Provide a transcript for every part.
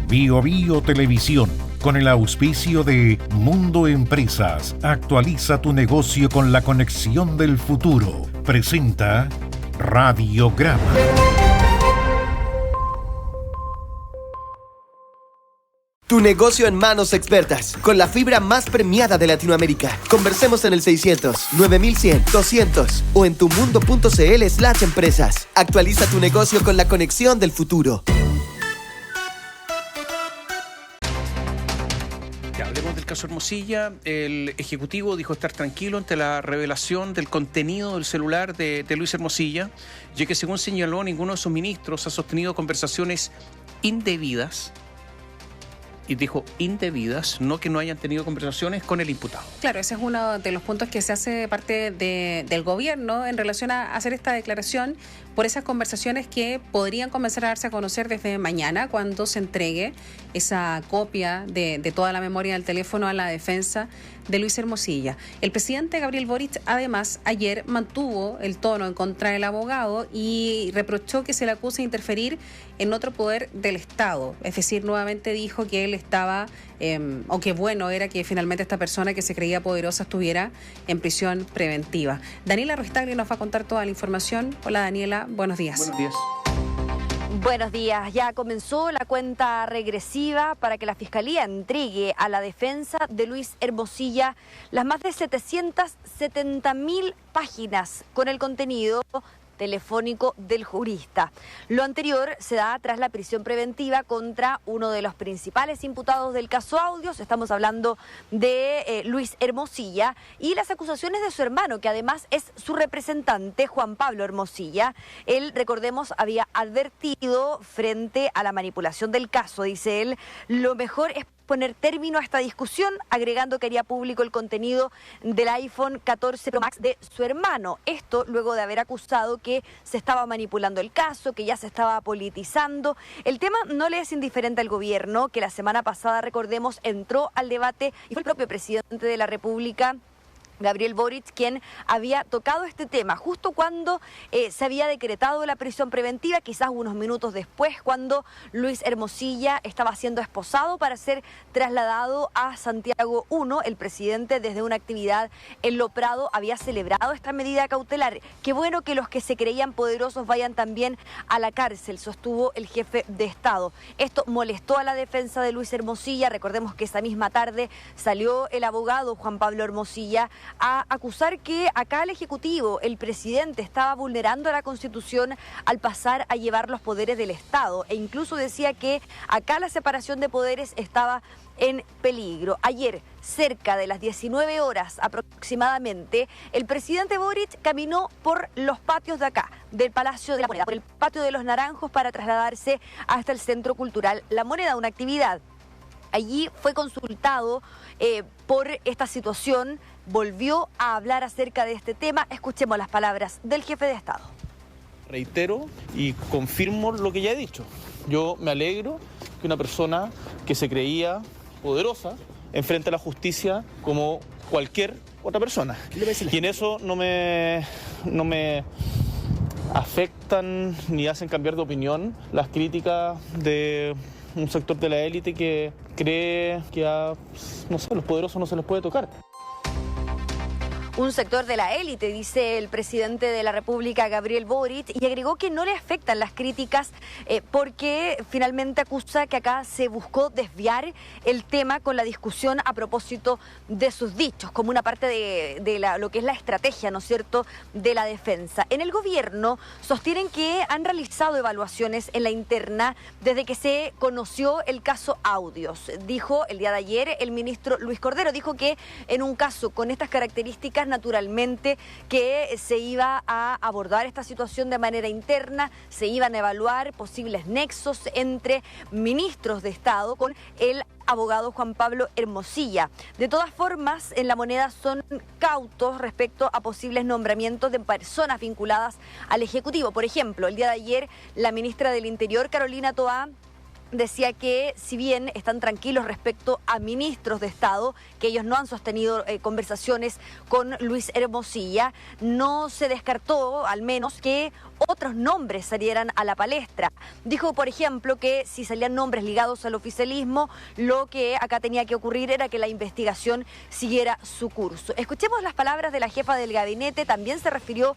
Bio Bio Televisión, con el auspicio de Mundo Empresas, actualiza tu negocio con la conexión del futuro. Presenta Radiograma. Tu negocio en manos expertas, con la fibra más premiada de Latinoamérica. Conversemos en el 600 9100 200 o en tumundo.cl/empresas. Actualiza tu negocio con la conexión del futuro. Ya, hablemos del caso Hermosilla. El Ejecutivo dijo estar tranquilo ante la revelación del contenido del celular de Luis Hermosilla, ya que, según señaló, ninguno de sus ministros ha sostenido conversaciones indebidas. Y dijo indebidas, no que no hayan tenido conversaciones con el imputado. Claro, ese es uno de los puntos que se hace parte del gobierno en relación a hacer esta declaración por esas conversaciones que podrían comenzar a darse a conocer desde mañana, cuando se entregue esa copia de toda la memoria del teléfono a la defensa de Luis Hermosilla. El presidente Gabriel Boric, además, ayer mantuvo el tono en contra del abogado y reprochó que se le acuse de interferir en otro poder del Estado. Es decir, nuevamente dijo que él estaba, o que bueno era que finalmente esta persona que se creía poderosa estuviera en prisión preventiva. Daniela Ruistaglia nos va a contar toda la información. Hola Daniela, buenos días. Buenos días. Buenos días. Ya comenzó la cuenta regresiva para que la Fiscalía entregue a la defensa de Luis Hermosilla las más de 770.000 páginas con el contenido telefónico del jurista. Lo anterior se da tras la prisión preventiva contra uno de los principales imputados del caso Audios. Estamos hablando de Luis Hermosilla y las acusaciones de su hermano, que además es su representante, Juan Pablo Hermosilla. Él, recordemos, había advertido frente a la manipulación del caso, dice él, lo mejor es poner término a esta discusión, agregando que haría público el contenido del iPhone 14 Pro Max de su hermano. Esto luego de haber acusado que se estaba manipulando el caso, que ya se estaba politizando. El tema no le es indiferente al gobierno, que la semana pasada, recordemos, entró al debate y fue el propio presidente de la República, Gabriel Boric, quien había tocado este tema justo cuando se había decretado la prisión preventiva, quizás unos minutos después, cuando Luis Hermosilla estaba siendo esposado para ser trasladado a Santiago I. El presidente, desde una actividad en Lo Prado, había celebrado esta medida cautelar. Qué bueno que los que se creían poderosos vayan también a la cárcel, sostuvo el jefe de Estado. Esto molestó a la defensa de Luis Hermosilla. Recordemos que esa misma tarde salió el abogado Juan Pablo Hermosilla a acusar que acá el Ejecutivo, el presidente, estaba vulnerando la Constitución al pasar a llevar los poderes del Estado, e incluso decía que acá la separación de poderes estaba en peligro. Ayer, cerca de las 19 horas aproximadamente, el presidente Boric caminó por los patios de acá, del Palacio de la Moneda, por el patio de los Naranjos, para trasladarse hasta el Centro Cultural La Moneda, una actividad. Allí fue consultado por esta situación, volvió a hablar acerca de este tema. Escuchemos las palabras del jefe de Estado. Reitero y confirmo lo que ya he dicho. Yo me alegro que una persona que se creía poderosa enfrente a la justicia como cualquier otra persona. Y en eso no me afectan ni hacen cambiar de opinión las críticas de un sector de la élite que cree que a los poderosos no se les puede tocar. Un sector de la élite, dice el presidente de la República, Gabriel Boric, y agregó que no le afectan las críticas porque finalmente acusa que acá se buscó desviar el tema con la discusión a propósito de sus dichos, como una parte de lo que es la estrategia, ¿no es cierto?, de la defensa. En el gobierno sostienen que han realizado evaluaciones en la interna desde que se conoció el caso Audios. Dijo el día de ayer el ministro Luis Cordero, dijo que en un caso con estas características, naturalmente que se iba a abordar esta situación de manera interna, se iban a evaluar posibles nexos entre ministros de Estado con el abogado Juan Pablo Hermosilla. De todas formas, en La Moneda son cautos respecto a posibles nombramientos de personas vinculadas al Ejecutivo. Por ejemplo, el día de ayer, la ministra del Interior, Carolina Toá, decía que si bien están tranquilos respecto a ministros de Estado, que ellos no han sostenido conversaciones con Luis Hermosilla, no se descartó al menos que otros nombres salieran a la palestra. Dijo, por ejemplo, que si salían nombres ligados al oficialismo, lo que acá tenía que ocurrir era que la investigación siguiera su curso. Escuchemos las palabras de la jefa del gabinete. También se refirió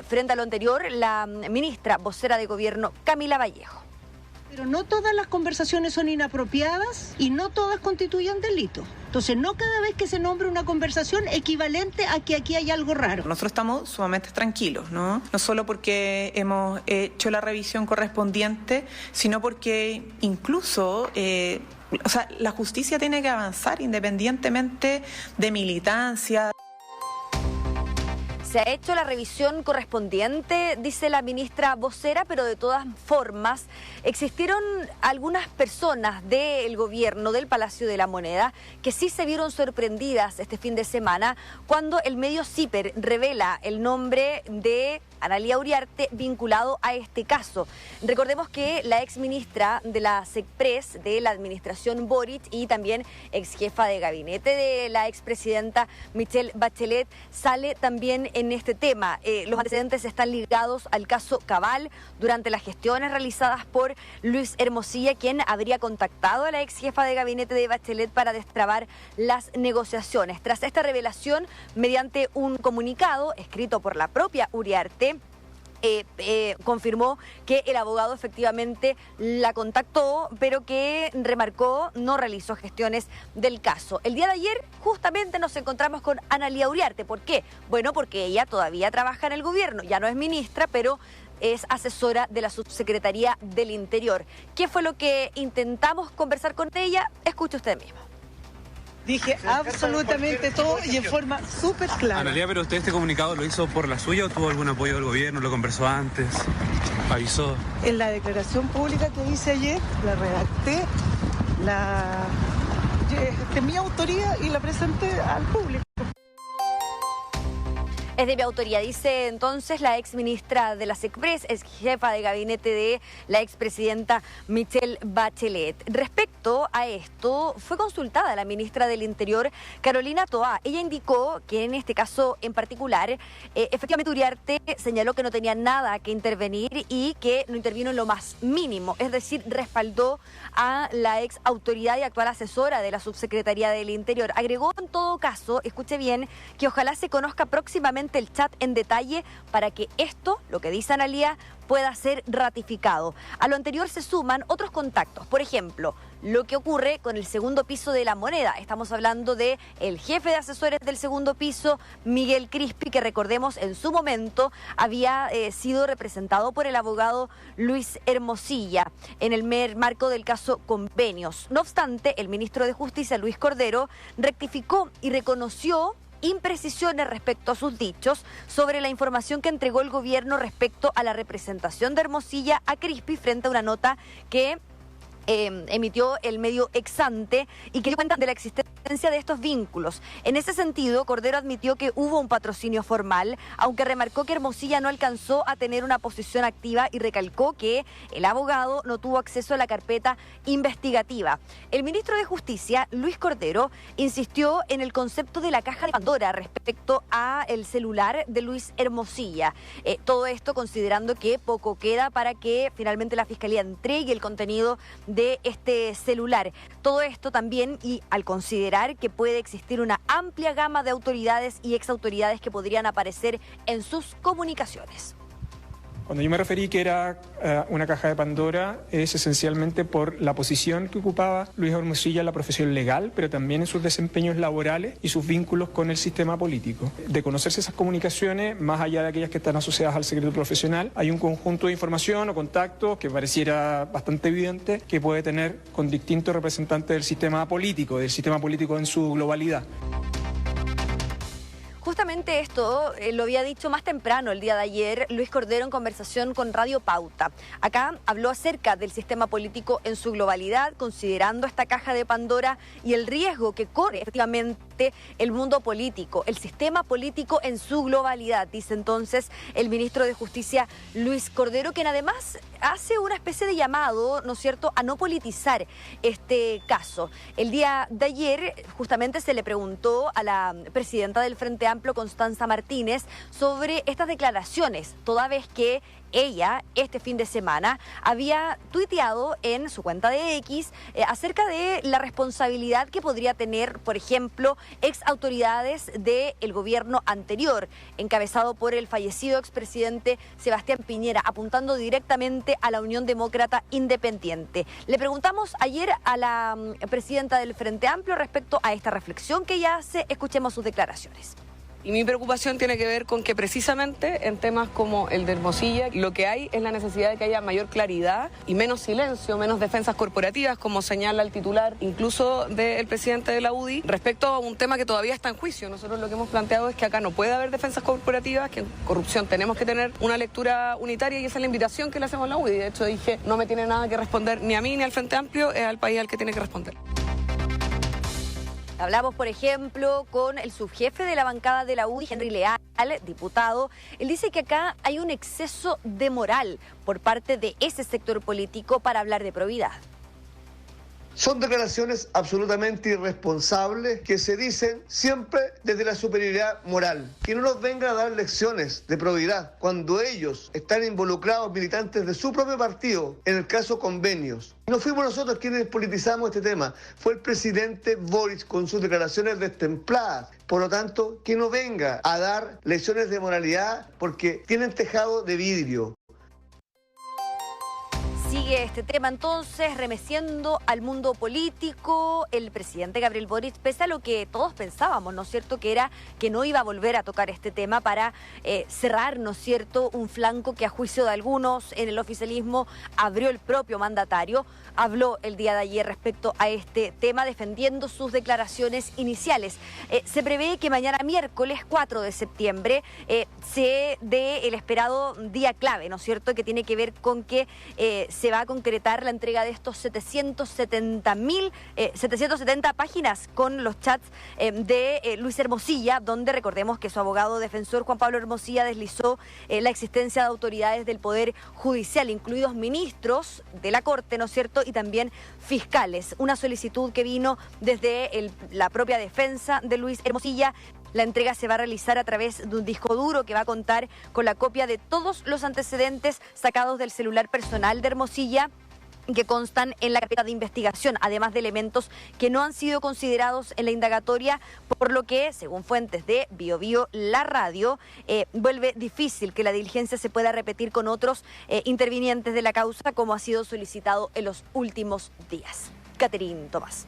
frente a lo anterior la ministra vocera de Gobierno, Camila Vallejo. Pero no todas las conversaciones son inapropiadas y no todas constituyen delito. Entonces, no cada vez que se nombra una conversación equivalente a que aquí hay algo raro. Nosotros estamos sumamente tranquilos, ¿no? No solo porque hemos hecho la revisión correspondiente, sino porque incluso la justicia tiene que avanzar independientemente de militancia. Se ha hecho la revisión correspondiente, dice la ministra vocera, pero de todas formas existieron algunas personas del gobierno del Palacio de la Moneda que sí se vieron sorprendidas este fin de semana cuando el medio CIPER revela el nombre de Analía Uriarte vinculado a este caso. Recordemos que la ex ministra de la SECPRES, de la administración Boric, y también ex jefa de gabinete de la expresidenta Michelle Bachelet, sale también en este tema. Los antecedentes están ligados al caso Cabal durante las gestiones realizadas por Luis Hermosilla, quien habría contactado a la ex jefa de gabinete de Bachelet para destrabar las negociaciones. Tras esta revelación, mediante un comunicado escrito por la propia Uriarte, confirmó que el abogado efectivamente la contactó, pero que remarcó no realizó gestiones del caso. El día de ayer justamente nos encontramos con Analía Uriarte. ¿Por qué? Bueno, porque ella todavía trabaja en el gobierno, ya no es ministra, pero es asesora de la Subsecretaría del Interior. ¿Qué fue lo que intentamos conversar con ella? Escuche usted mismo. Dije absolutamente todo y en forma súper clara. Analía, pero usted este comunicado lo hizo por la suya o tuvo algún apoyo del gobierno, lo conversó antes, avisó. En la declaración pública que hice ayer, la redacté, de mi autoría y la presenté al público. Es de mi autoría, dice entonces la ex ministra de la SECPRES, ex jefa de gabinete de la expresidenta Michelle Bachelet. Respecto a esto, fue consultada la ministra del Interior, Carolina Toá. Ella indicó que en este caso en particular, efectivamente Uriarte señaló que no tenía nada que intervenir y que no intervino en lo más mínimo, es decir, respaldó a la ex autoridad y actual asesora de la Subsecretaría del Interior. Agregó en todo caso, escuche bien, que ojalá se conozca próximamente el chat en detalle para que esto, lo que dice Analía, pueda ser ratificado. A lo anterior se suman otros contactos, por ejemplo, lo que ocurre con el segundo piso de La Moneda. Estamos hablando de el jefe de asesores del segundo piso, Miguel Crispi, que recordemos en su momento había sido representado por el abogado Luis Hermosilla en el marco del caso Convenios. No obstante, el ministro de Justicia, Luis Cordero, rectificó y reconoció imprecisiones respecto a sus dichos sobre la información que entregó el gobierno respecto a la representación de Hermosilla a Crispi frente a una nota que emitió el medio Exante y que dio cuenta de la existencia de estos vínculos. En ese sentido, Cordero admitió que hubo un patrocinio formal, aunque remarcó que Hermosilla no alcanzó a tener una posición activa y recalcó que el abogado no tuvo acceso a la carpeta investigativa. El ministro de Justicia, Luis Cordero, insistió en el concepto de la caja de Pandora respecto a el celular de Luis Hermosilla. Todo esto considerando que poco queda para que finalmente la Fiscalía entregue el contenido de este celular. Todo esto también y al considerar que puede existir una amplia gama de autoridades y exautoridades que podrían aparecer en sus comunicaciones. Cuando yo me referí que era una caja de Pandora, es esencialmente por la posición que ocupaba Luis Hermosilla en la profesión legal, pero también en sus desempeños laborales y sus vínculos con el sistema político. De conocerse esas comunicaciones, más allá de aquellas que están asociadas al secreto profesional, hay un conjunto de información o contactos que pareciera bastante evidente que puede tener con distintos representantes del sistema político en su globalidad. Justamente esto lo había dicho más temprano el día de ayer Luis Cordero en conversación con Radio Pauta. Acá habló acerca del sistema político en su globalidad, considerando esta caja de Pandora y el riesgo que corre efectivamente afecte el mundo político, el sistema político en su globalidad, dice entonces el ministro de Justicia Luis Cordero, quien además hace una especie de llamado, ¿no es cierto?, a no politizar este caso. El día de ayer justamente se le preguntó a la presidenta del Frente Amplio, Constanza Martínez, sobre estas declaraciones, toda vez que ella, este fin de semana, había tuiteado en su cuenta de X acerca de la responsabilidad que podría tener, por ejemplo, ex autoridades del gobierno anterior, encabezado por el fallecido expresidente Sebastián Piñera, apuntando directamente a la Unión Demócrata Independiente. Le preguntamos ayer a la presidenta del Frente Amplio respecto a esta reflexión que ella hace. Escuchemos sus declaraciones. Y mi preocupación tiene que ver con que precisamente en temas como el de Hermosilla, lo que hay es la necesidad de que haya mayor claridad y menos silencio, menos defensas corporativas, como señala el titular incluso del presidente de la UDI, respecto a un tema que todavía está en juicio. Nosotros lo que hemos planteado es que acá no puede haber defensas corporativas, que en corrupción tenemos que tener una lectura unitaria, y esa es la invitación que le hacemos a la UDI. De hecho dije, no me tiene nada que responder ni a mí ni al Frente Amplio, es al país al que tiene que responder. Hablamos, por ejemplo, con el subjefe de la bancada de la UDI, Henry Leal, diputado. Él dice que acá hay un exceso de moral por parte de ese sector político para hablar de probidad. Son declaraciones absolutamente irresponsables que se dicen siempre desde la superioridad moral. Que no nos vengan a dar lecciones de probidad cuando ellos están involucrados, militantes de su propio partido, en el caso convenios. No fuimos nosotros quienes politizamos este tema, fue el presidente Boric con sus declaraciones destempladas. Por lo tanto, que no venga a dar lecciones de moralidad porque tienen tejado de vidrio. Sigue este tema entonces remeciendo al mundo político. El presidente Gabriel Boric, pese a lo que todos pensábamos, ¿no es cierto?, que era que no iba a volver a tocar este tema para cerrar, ¿no es cierto?, un flanco que a juicio de algunos en el oficialismo abrió el propio mandatario. Habló el día de ayer respecto a este tema, defendiendo sus declaraciones iniciales. Se prevé que mañana miércoles 4 de septiembre se dé el esperado día clave, ¿no es cierto?, que tiene que ver con que se va a concretar la entrega de estos 770 páginas con los chats de Luis Hermosilla, donde recordemos que su abogado defensor Juan Pablo Hermosilla deslizó la existencia de autoridades del Poder Judicial, incluidos ministros de la Corte, ¿no es cierto?, y también fiscales. Una solicitud que vino desde la propia defensa de Luis Hermosilla. La entrega se va a realizar a través de un disco duro que va a contar con la copia de todos los antecedentes sacados del celular personal de Hermosilla, que constan en la carpeta de investigación, además de elementos que no han sido considerados en la indagatoria, por lo que, según fuentes de BioBio, la radio, vuelve difícil que la diligencia se pueda repetir con otros intervinientes de la causa, como ha sido solicitado en los últimos días. Caterine Tomás.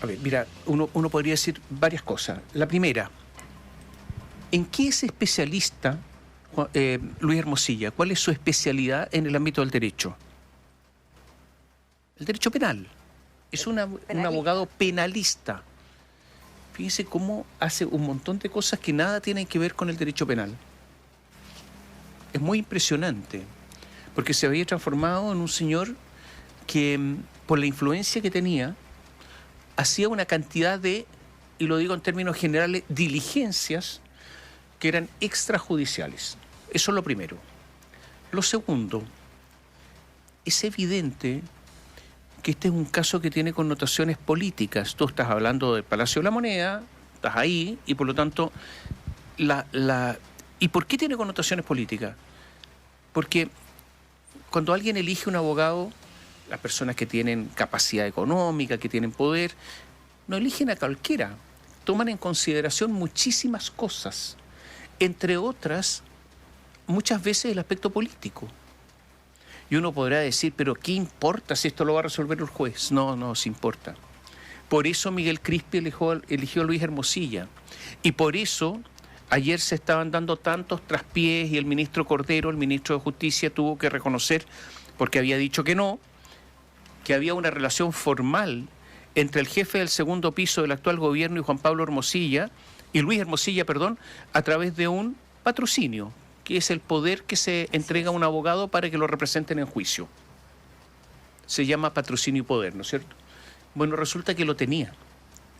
A ver, mira, uno podría decir varias cosas. La primera, ¿en qué es especialista Luis Hermosilla? ¿Cuál es su especialidad en el ámbito del derecho? El derecho penal. Es un abogado penalista. Fíjense cómo hace un montón de cosas que nada tienen que ver con el derecho penal. Es muy impresionante, porque se había transformado en un señor que, por la influencia que tenía, hacía una cantidad de, y lo digo en términos generales, diligencias que eran extrajudiciales. Eso es lo primero. Lo segundo, es evidente que este es un caso que tiene connotaciones políticas. Tú estás hablando del Palacio de la Moneda, estás ahí, y por lo tanto, ¿y por qué tiene connotaciones políticas? Porque cuando alguien elige un abogado, las personas que tienen capacidad económica, que tienen poder, no eligen a cualquiera, toman en consideración muchísimas cosas, entre otras, muchas veces el aspecto político. Y uno podrá decir, pero ¿qué importa si esto lo va a resolver el juez? No se importa. Por eso Miguel Crispi eligió a Luis Hermosilla. Y por eso ayer se estaban dando tantos traspiés y el ministro Cordero, el ministro de Justicia, tuvo que reconocer, porque había dicho que no, que había una relación formal entre el jefe del segundo piso del actual gobierno y Juan Pablo Hermosilla, y Luis Hermosilla, a través de un patrocinio, que es el poder que se entrega a un abogado para que lo representen en juicio. Se llama patrocinio y poder, ¿no es cierto? Bueno, resulta que lo tenía.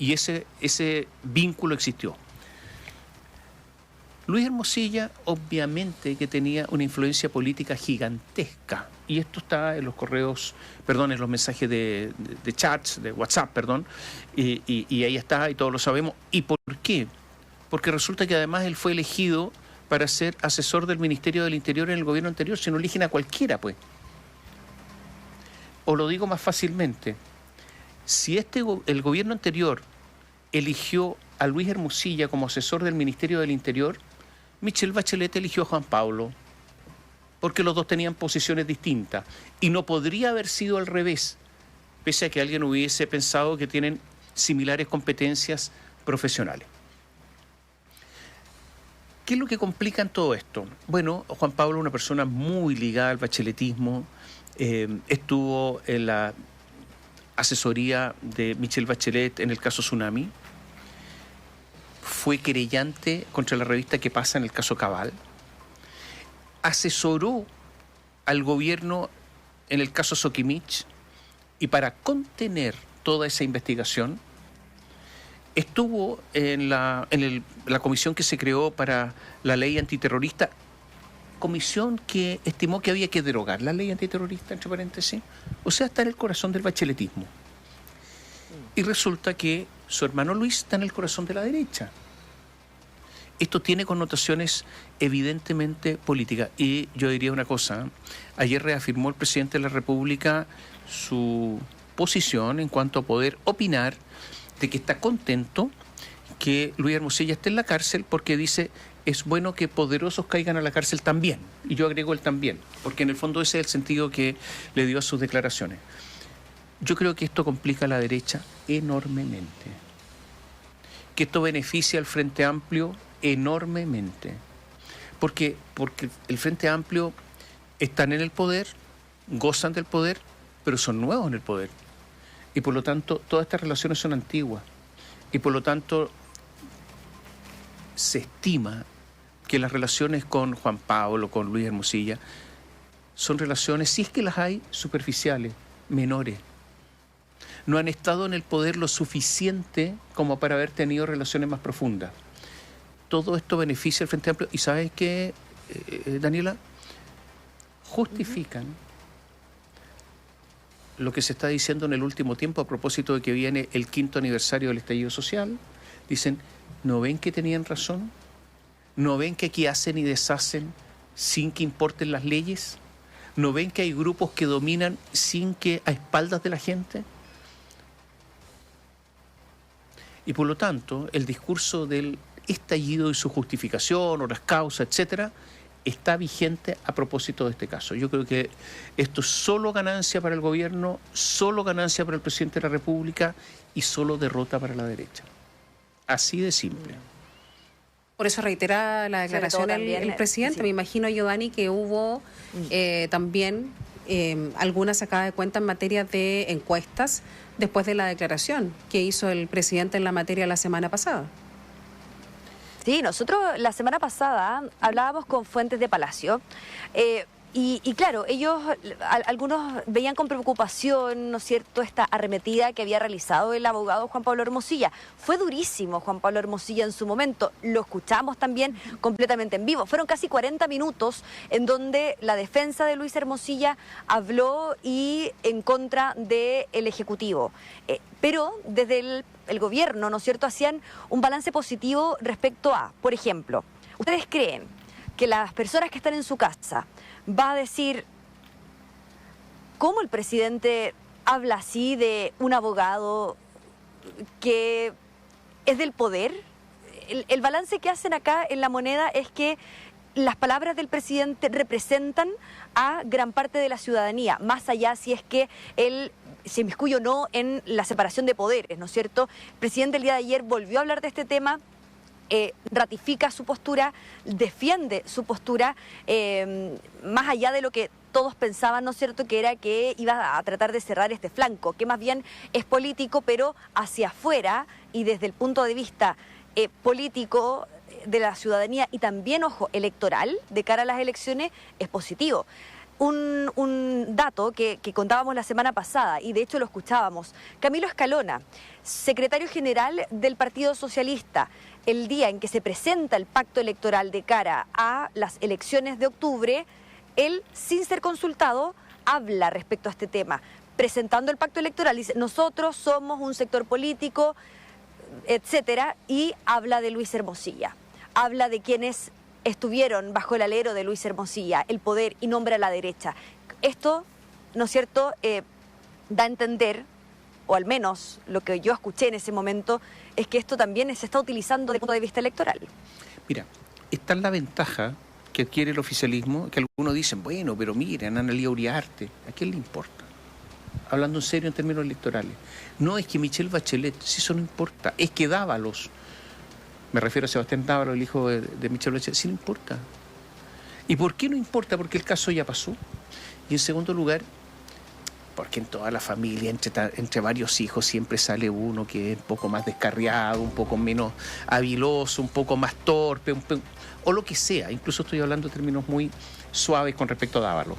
y ese vínculo existió. Luis Hermosilla, obviamente que tenía una influencia política gigantesca, y esto está en los correos, en los mensajes de chats, de WhatsApp, y ahí está, y todos lo sabemos. ¿Y por qué? Porque resulta que además él fue elegido para ser asesor del Ministerio del Interior en el gobierno anterior, si no eligen a cualquiera, pues. O lo digo más fácilmente, si el gobierno anterior eligió a Luis Hermosilla como asesor del Ministerio del Interior, Michelle Bachelet eligió a Juan Pablo, porque los dos tenían posiciones distintas. Y no podría haber sido al revés, pese a que alguien hubiese pensado que tienen similares competencias profesionales. ¿Qué es lo que complica en todo esto? Bueno, Juan Pablo es una persona muy ligada al bacheletismo, estuvo en la asesoría de Michelle Bachelet en el caso Tsunami, fue querellante contra la revista ¿Qué pasa? En el caso Cabal, asesoró al gobierno en el caso Soquimich, y para contener toda esa investigación estuvo en la comisión que se creó para la ley antiterrorista, comisión que estimó que había que derogar la ley antiterrorista, entre paréntesis, o sea, está en el corazón del bacheletismo. Y resulta que su hermano Luis está en el corazón de la derecha. Esto tiene connotaciones evidentemente políticas. Y yo diría una cosa, ayer reafirmó el presidente de la República su posición en cuanto a poder opinar de que está contento que Luis Hermosilla esté en la cárcel, porque dice, es bueno que poderosos caigan a la cárcel también. Y yo agrego el también, porque en el fondo ese es el sentido que le dio a sus declaraciones. Yo creo que esto complica a la derecha enormemente, que esto beneficia al Frente Amplio enormemente, porque el Frente Amplio están en el poder, gozan del poder, pero son nuevos en el poder, y por lo tanto todas estas relaciones son antiguas, y por lo tanto se estima que las relaciones con Juan Pablo, con Luis Hermosilla, son relaciones, si es que las hay, superficiales, menores. No han estado en el poder lo suficiente como para haber tenido relaciones más profundas. Todo esto beneficia al Frente Amplio. ¿Y sabes qué, Daniela? Justifican lo que se está diciendo en el último tiempo a propósito de que viene el 5º aniversario del estallido social. Dicen, ¿no ven que tenían razón? ¿No ven que aquí hacen y deshacen sin que importen las leyes? ¿No ven que hay grupos que dominan sin que a espaldas de la gente? Y por lo tanto, el discurso del estallido y su justificación o las causas, etcétera, está vigente a propósito de este caso. Yo creo que esto es solo ganancia para el gobierno, solo ganancia para el presidente de la República y solo derrota para la derecha. Así de simple. Por eso reitera la declaración el presidente. Sí. Me imagino, Giovanni, que hubo también alguna sacada de cuenta en materia de encuestas después de la declaración que hizo el presidente en la materia la semana pasada. Sí, nosotros la semana pasada hablábamos con fuentes de Palacio y claro, ellos, algunos veían con preocupación, ¿no es cierto?, esta arremetida que había realizado el abogado Juan Pablo Hermosilla. Fue durísimo Juan Pablo Hermosilla en su momento, lo escuchamos también completamente en vivo. Fueron casi 40 minutos en donde la defensa de Luis Hermosilla habló y en contra del Ejecutivo. Pero desde el gobierno, ¿no es cierto?, hacían un balance positivo respecto a, por ejemplo, ¿ustedes creen que las personas que están en su casa va a decir cómo el presidente habla así de un abogado que es del poder? El balance que hacen acá en La Moneda es que las palabras del presidente representan a gran parte de la ciudadanía, más allá si es que él se inmiscuye o no en la separación de poderes, ¿no es cierto? El presidente el día de ayer volvió a hablar de este tema, ratifica su postura, defiende su postura, más allá de lo que todos pensaban, ¿no es cierto?, que era que iba a tratar de cerrar este flanco, que más bien es político, pero hacia afuera y desde el punto de vista político de la ciudadanía y también, ojo, electoral, de cara a las elecciones, es positivo. Un dato dato que contábamos la semana pasada, y de hecho lo escuchábamos. Camilo Escalona, secretario general del Partido Socialista, el día en que se presenta el pacto electoral de cara a las elecciones de octubre, él, sin ser consultado, habla respecto a este tema. Presentando el pacto electoral, dice, nosotros somos un sector político, etcétera, y habla de Luis Hermosilla. Habla de quienes estuvieron bajo el alero de Luis Hermosilla, el poder, y nombra a la derecha. Esto, ¿no es cierto?, da a entender, o al menos lo que yo escuché en ese momento, es que esto también se está utilizando desde el punto de vista electoral. Mira, esta es la ventaja que adquiere el oficialismo, que algunos dicen, bueno, pero miren, Ana Lía Uriarte, ¿a quién le importa? Hablando en serio en términos electorales. No es que Michelle Bachelet, si eso no importa, es que Dávalos, me refiero a Sebastián Dávalos, el hijo de Michelle Bachelet, sí le importa. ¿Y por qué no importa? Porque el caso ya pasó. Y en segundo lugar, porque en toda la familia, entre varios hijos, siempre sale uno que es un poco más descarriado, un poco menos habiloso, un poco más torpe, o lo que sea. Incluso estoy hablando en términos muy suaves con respecto a Dávalos.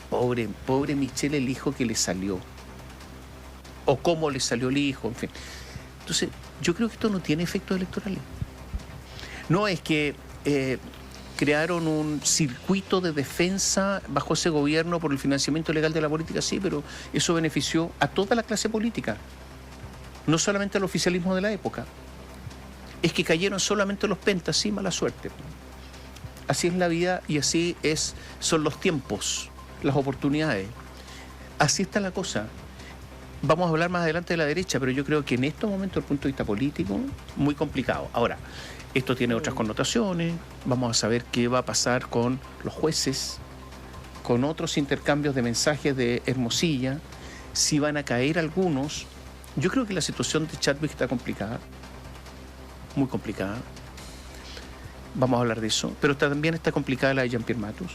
Pobre Michelle, el hijo que le salió. O cómo le salió el hijo, en fin. Entonces, yo creo que esto no tiene efectos electorales. No es que crearon un circuito de defensa bajo ese gobierno por el financiamiento ilegal de la política, sí, pero eso benefició a toda la clase política, no solamente al oficialismo de la época. Es que cayeron solamente los pentas, sí, mala suerte. Así es la vida y así son los tiempos, las oportunidades. Así está la cosa. Vamos a hablar más adelante de la derecha, pero yo creo que en estos momentos, desde el punto de vista político, muy complicado. Ahora, esto tiene otras connotaciones, vamos a saber qué va a pasar con los jueces, con otros intercambios de mensajes de Hermosilla, si van a caer algunos. Yo creo que la situación de Chadwick está complicada, muy complicada. Vamos a hablar de eso, pero también está complicada la de Jean-Pierre Matus,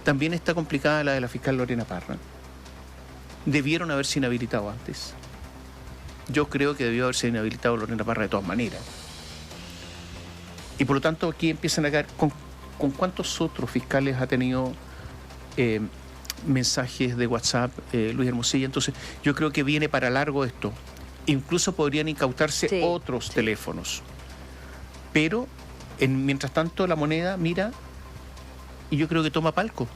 también está complicada la de la fiscal Lorena Parra. Debieron haberse inhabilitado antes. Yo creo que debió haberse inhabilitado Lorena Parra de todas maneras. Y por lo tanto aquí empiezan a caer con cuántos otros fiscales ha tenido mensajes de WhatsApp Luis Hermosilla. Entonces yo creo que viene para largo esto. Incluso podrían incautarse otros teléfonos. Pero mientras tanto la moneda mira y yo creo que toma palco.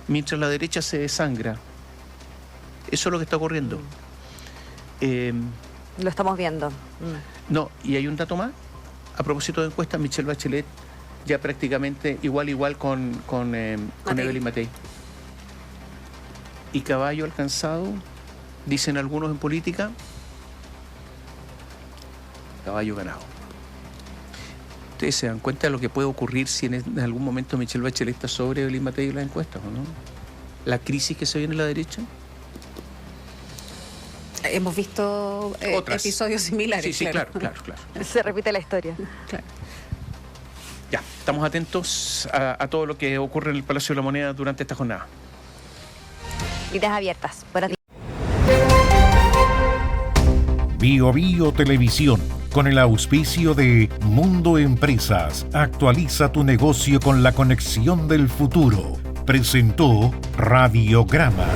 Mientras la derecha se desangra. Eso es lo que está ocurriendo. Lo estamos viendo. No, y hay un dato más. A propósito de encuestas, Michelle Bachelet ya prácticamente igual con Evelyn Matei. Y caballo alcanzado, dicen algunos en política, caballo ganado. Ustedes se dan cuenta de lo que puede ocurrir si en algún momento Michelle Bachelet está sobre Evelyn Matei en las encuestas, ¿o no? La crisis que se viene en la derecha. Hemos visto episodios similares. Sí, claro. Se repite la historia. Claro. Ya, estamos atentos a todo lo que ocurre en el Palacio de la Moneda durante esta jornada. Líneas abiertas. Buenas días. Bio Bio Televisión, con el auspicio de Mundo Empresas. Actualiza tu negocio con la conexión del futuro. Presentó Radiograma.